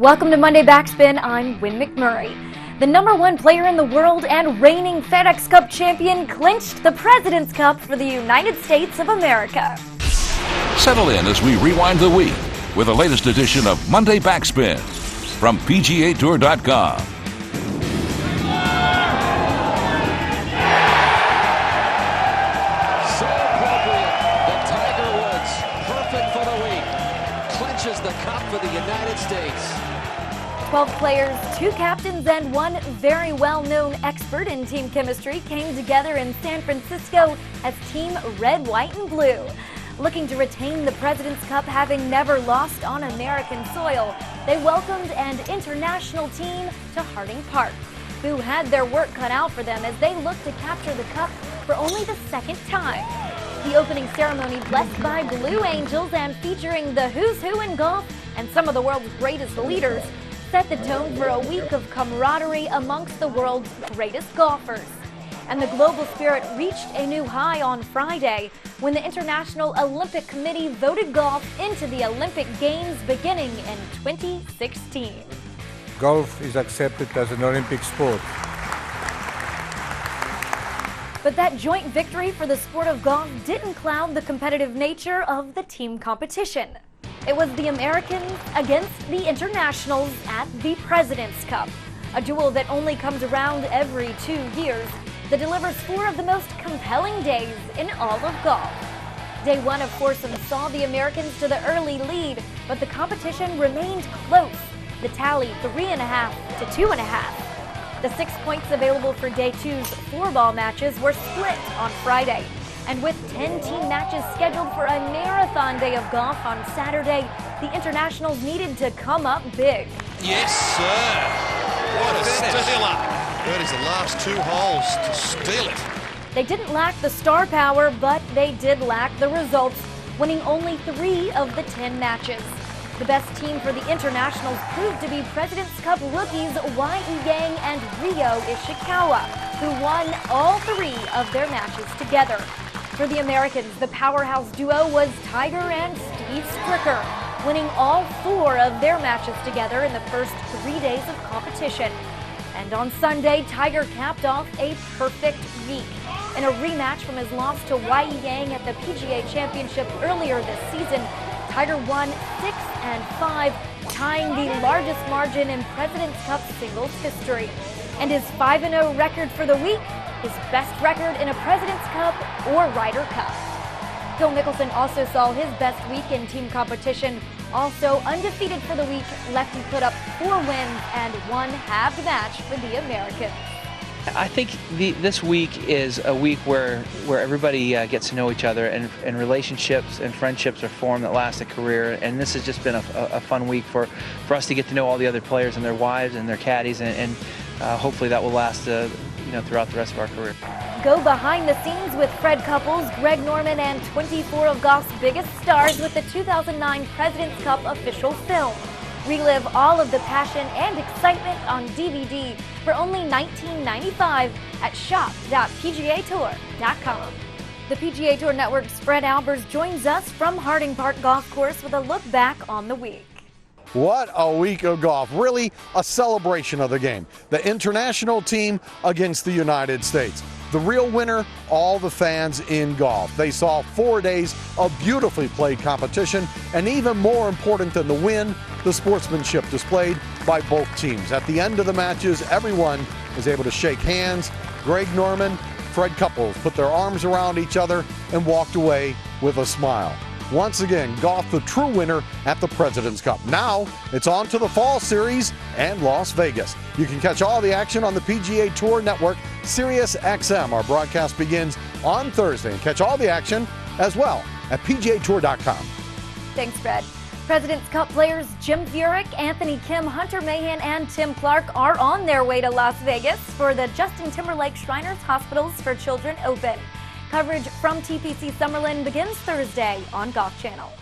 Welcome to Monday Backspin. I'm Win McMurray. The #1 player in the world and reigning FedEx Cup champion clinched the President's Cup for the United States of America. Settle in as we rewind the week with the latest edition of Monday Backspin from PGA TOUR.com. So appropriate that Tiger Woods, perfect for the week, clinches the cup for the United States. 12 players, 2 captains, and 1 very well-known expert in team chemistry came together in San Francisco as Team Red, White, and Blue. Looking to retain the President's Cup, having never lost on American soil, they welcomed an international team to Harding Park, who had their work cut out for them as they looked to capture the cup for only the 2nd time. The opening ceremony, blessed by Blue Angels and featuring the who's who in golf and some of the world's greatest leaders, set the tone for a week of camaraderie amongst the world's greatest golfers. And the global spirit reached a new high on Friday when the International Olympic Committee voted golf into the Olympic Games beginning in 2016. Golf is accepted as an Olympic sport. But that joint victory for the sport of golf didn't cloud the competitive nature of the team competition. It was the Americans against the Internationals at the President's Cup, a duel that only comes around every 2 years that delivers 4 of the most compelling days in all of golf. Day 1 of foursomes saw the Americans to the early lead, but the competition remained close. The tally 3.5 to 2.5. The 6 points available for Day 2's 4-ball matches were split on Friday. And with 10 team matches scheduled for a marathon day of golf on Saturday, the Internationals needed to come up big. Yes, sir. What a stealer. That is the last 2 holes to steal it. They didn't lack the star power, but they did lack the results, winning only 3 of the 10 matches. The best team for the Internationals proved to be President's Cup rookies Y.E. Yang and Ryo Ishikawa, who won all 3 of their matches together. For the Americans, the powerhouse duo was Tiger and Steve Stricker, winning all 4 of their matches together in the first 3 days of competition. And on Sunday, Tiger capped off a perfect week. In a rematch from his loss to Y.E. Yang at the PGA Championship earlier this season, Tiger won 6 and 5, tying the largest margin in President's Cup singles history. And his 5-0 record for the week, his best record in a President's Cup or Ryder Cup. Phil Mickelson also saw his best week in team competition. Also undefeated for the week, Lefty put up 4 wins and 1 halved match for the Americans. I think this week is a week where everybody gets to know each other, and relationships and friendships are formed that last a career. And this has just been a fun week for us to get to know all the other players and their wives and their caddies, and hopefully that will last throughout the rest of our career. Go behind the scenes with Fred Couples, Greg Norman, and 24 of golf's biggest stars with the 2009 President's Cup official film. Relive all of the passion and excitement on DVD for only $19.95 at shop.pgatour.com. The PGA Tour Network's Fred Albers joins us from Harding Park Golf Course with a look back on the week. What a week of golf. Really a celebration of the game. The international team against the United States. The real winner, all the fans in golf. They saw 4 days of beautifully played competition, and even more important than the win, the sportsmanship displayed by both teams. At the end of the matches, everyone was able to shake hands. Greg Norman, Fred Couples put their arms around each other and walked away with a smile. Once again, golf the true winner at the President's Cup. Now, it's on to the Fall Series and Las Vegas. You can catch all the action on the PGA Tour Network, Sirius XM. Our broadcast begins on Thursday, and catch all the action as well at PGATour.com. Thanks, Fred. President's Cup players Jim Furyk, Anthony Kim, Hunter Mahan, and Tim Clark are on their way to Las Vegas for the Justin Timberlake Shriners Hospitals for Children Open. Coverage from TPC Summerlin begins Thursday on Golf Channel.